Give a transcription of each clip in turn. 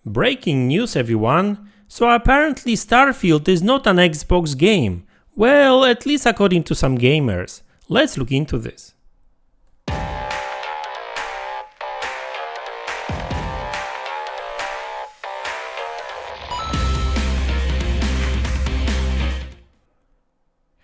Breaking news, everyone. So apparently Starfield is not an Xbox game. Well, at least according to some gamers. Let's look into this.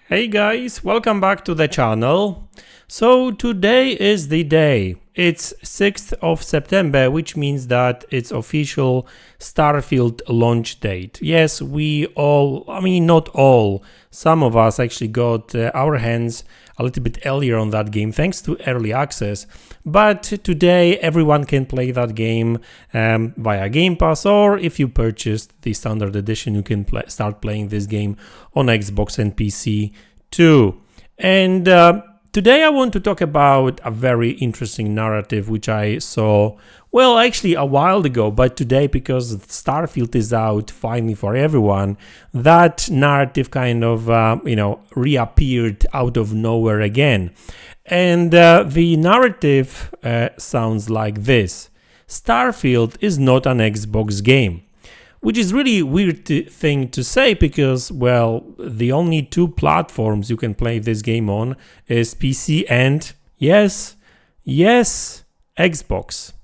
Hey guys, welcome back to the channel. So today is the day. It's 6th of September, which means that it's official Starfield launch date. Yes, we all, not all, some of us actually got our hands a little bit earlier on that game thanks to early access. But today everyone can play that game via Game Pass, or if you purchased the standard edition, you can start playing this game on Xbox and PC too. And today I want to talk about a very interesting narrative which I saw, well, actually a while ago, but today, because Starfield is out finally for everyone, that narrative kind of, reappeared out of nowhere again. And the narrative sounds like this: Starfield is not an Xbox game. Which is really weird thing to say because, well, the only two platforms you can play this game on is PC and, yes, Xbox,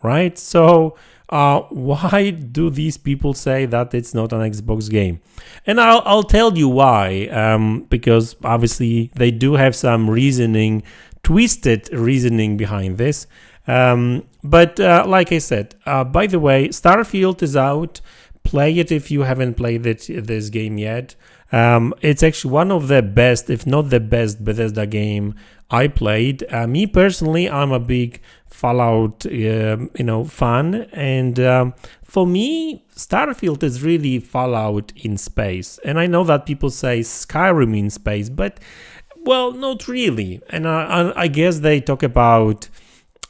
right? So why do these people say that it's not an Xbox game? And I'll tell you why, because obviously they do have some twisted reasoning behind this. But like I said, by the way, Starfield is out. Play it if you haven't played this game yet. It's actually one of the best, if not the best, Bethesda game I played. Me personally, I'm a big Fallout, fan, and for me, Starfield is really Fallout in space. And I know that people say Skyrim in space, but well, not really. And I guess they talk about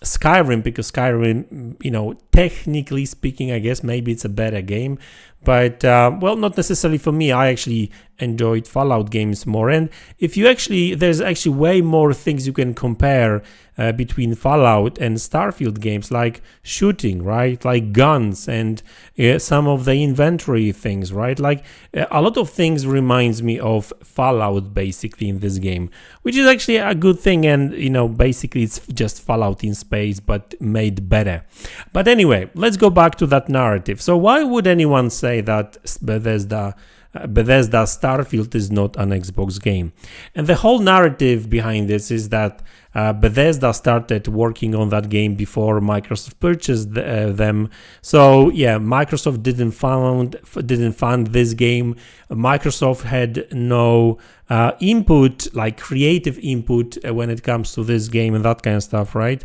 Skyrim because Skyrim, technically speaking, I guess maybe it's a better game, but well, not necessarily for me. I actually enjoyed Fallout games more, and there's actually way more things you can compare between Fallout and Starfield games, like shooting, right? Like guns and some of the inventory things, right? Like a lot of things reminds me of Fallout basically in this game, which is actually a good thing. And basically it's just Fallout in space but made better. But anyway, let's go back to that narrative. So why would anyone say that Bethesda Starfield is not an Xbox game? And the whole narrative behind this is that Bethesda started working on that game before Microsoft purchased them. So yeah, Microsoft didn't fund this game. Microsoft had no input, like creative input, when it comes to this game and that kind of stuff, right?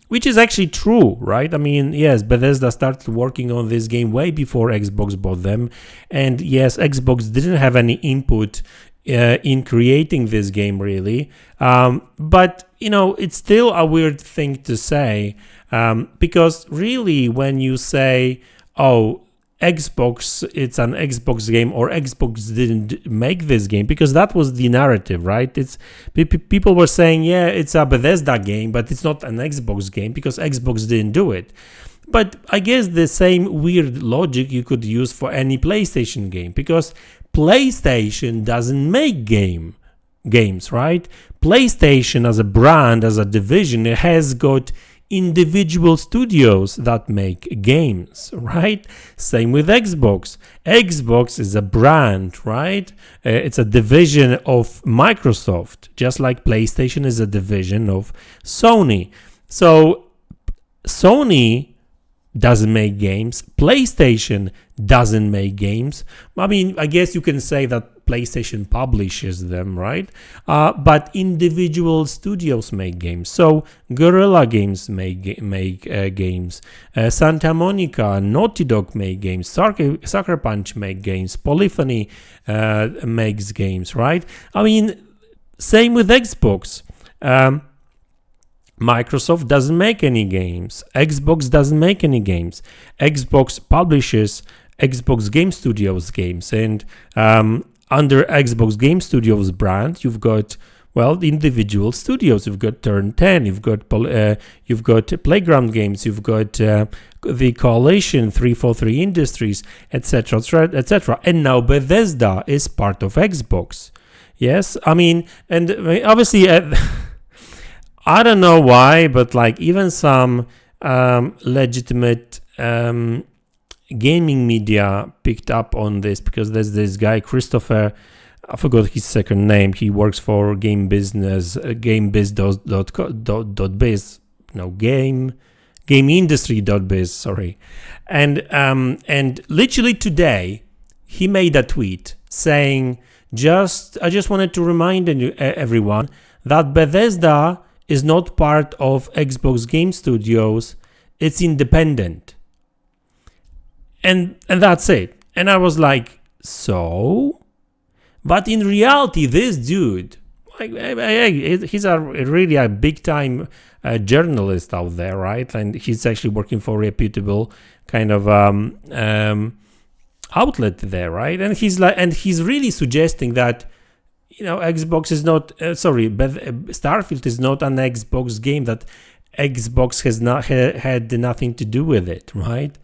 Which is actually true, right? Yes, Bethesda started working on this game way before Xbox bought them. And yes, Xbox didn't have any input in creating this game, really. But, it's still a weird thing to say because really when you say, oh, Xbox, it's an Xbox game, or Xbox didn't make this game, because that was the narrative, right? It's people were saying, yeah, it's a Bethesda game, but it's not an Xbox game because Xbox didn't do it. But I guess the same weird logic you could use for any PlayStation game, because PlayStation doesn't make games, right? PlayStation as a brand, as a division, it has got individual studios that make games, right? Same with Xbox. Xbox is a brand, right? It's a division of Microsoft, just like PlayStation is a division of Sony. So Sony doesn't make games. PlayStation doesn't make games. I guess you can say that PlayStation publishes them, right? But individual studios make games. So Guerrilla Games make games. Santa Monica, Naughty Dog make games. Sucker Punch make games. Polyphony makes games, right? Same with Xbox. Microsoft doesn't make any games. Xbox doesn't make any games. Xbox publishes Xbox Game Studios games, and under Xbox Game Studios brand, you've got Well, the individual studios. You've got Turn 10, you've got Playground Games, you've got the Coalition, 343 Industries, etc., etc. And now Bethesda is part of Xbox. Yes, I mean, and obviously, I don't know why, but like even some legitimate gaming media picked up on this, because there's this guy Christopher, I forgot his second name. He works for Game Business, GameBiz.biz, no, GameIndustry.biz, sorry, and literally today he made a tweet saying, I just wanted to remind everyone that Bethesda is not part of Xbox Game Studios. It's independent. And that's it. And I was like, so? But in reality, this dude, he's really a big-time journalist out there, right? And he's actually working for a reputable kind of outlet there, right? And he's really suggesting that, Xbox is not Starfield is not an Xbox game, that Xbox has not had nothing to do with it, right?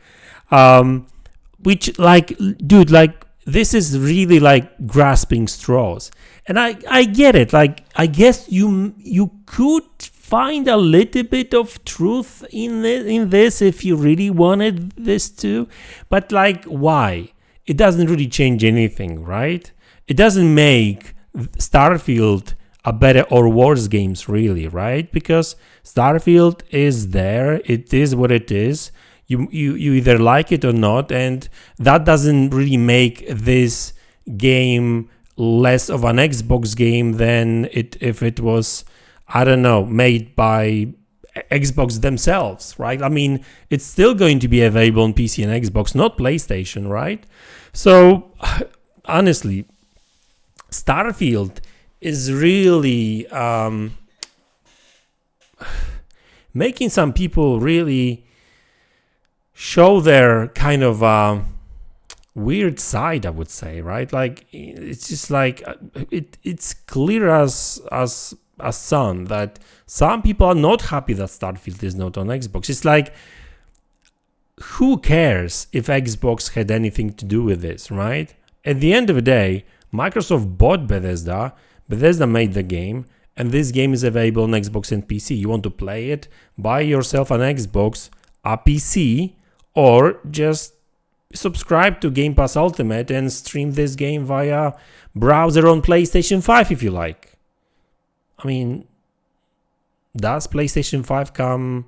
Which, like, dude, like, this is really like grasping straws. And I get it. Like, I guess you could find a little bit of truth in this if you really wanted this to, but like, why? It doesn't really change anything, right? It doesn't make Starfield a better or worse games, really, right? Because Starfield is there. It is what it is. You either like it or not, and that doesn't really make this game less of an Xbox game than if it was, I don't know, made by Xbox themselves, right? I mean, it's still going to be available on PC and Xbox, not PlayStation, right? So, honestly, Starfield is really making some people really show their kind of weird side, I would say, right? Like, it's just like it's clear as sun that some people are not happy that Starfield is not on Xbox. It's like, who cares if Xbox had anything to do with this, right? At the end of the day, Microsoft bought Bethesda made the game, and this game is available on Xbox and PC. You want to play it, buy yourself an Xbox, a PC, or just subscribe to Game Pass Ultimate and stream this game via browser on PlayStation 5 if you like. I mean, does PlayStation 5 come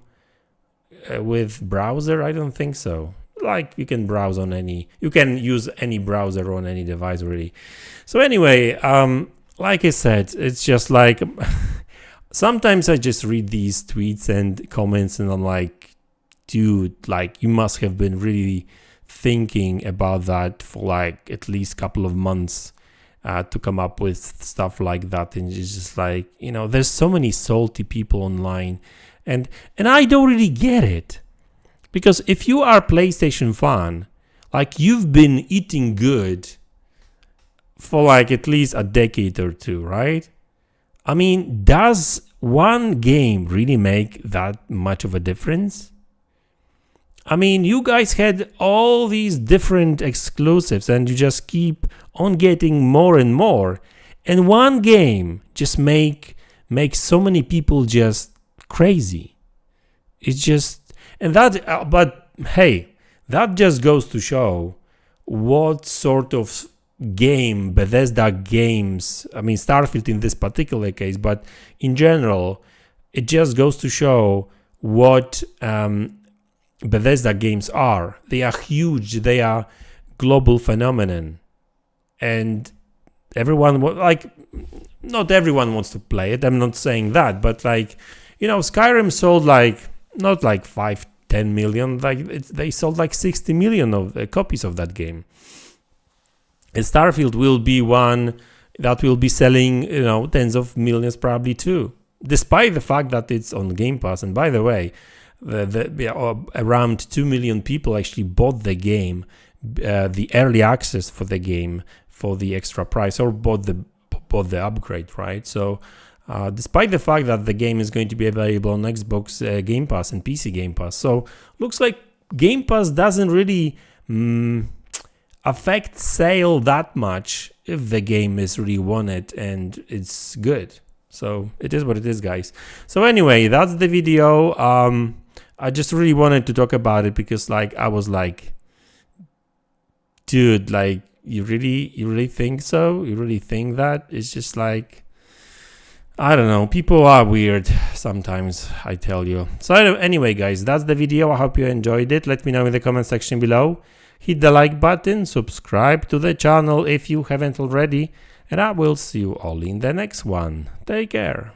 with browser? I don't think so. Like, you can browse on you can use any browser on any device, really. So anyway, like I said, it's just like, sometimes I just read these tweets and comments and I'm like, dude, like, you must have been really thinking about that for like at least a couple of months to come up with stuff like that. And it's just like, there's so many salty people online, and I don't really get it, because if you are a PlayStation fan, like, you've been eating good for like at least a decade or two, right? I mean, does one game really make that much of a difference? I mean, you guys had all these different exclusives and you just keep on getting more and more. And one game just makes so many people just crazy. It's just, and that, but hey, that just goes to show what sort of game Bethesda games, I mean, Starfield in this particular case, but in general, it just goes to show what Bethesda games are. They are huge. They are global phenomenon, and everyone not everyone wants to play it. I'm not saying that, but like, Skyrim sold like not like 5-10 million. Like, they sold like 60 million of copies of that game. And Starfield will be one that will be selling, tens of millions probably too, despite the fact that it's on Game Pass. And by the way, around 2 million people actually bought the game, the early access for the game for the extra price, or bought the upgrade, right? So despite the fact that the game is going to be available on Xbox Game Pass and PC Game Pass. So looks like Game Pass doesn't really affect sale that much if the game is really wanted and it's good. So it is what it is, guys. So anyway, that's the video. I just really wanted to talk about it because like I was like, dude, like you really think so? You really think that? It's just like, I don't know, people are weird sometimes, I tell you. So anyway, guys, that's the video. I hope you enjoyed it. Let me know in the comment section below. Hit the like button, subscribe to the channel if you haven't already, and I will see you all in the next one. Take care.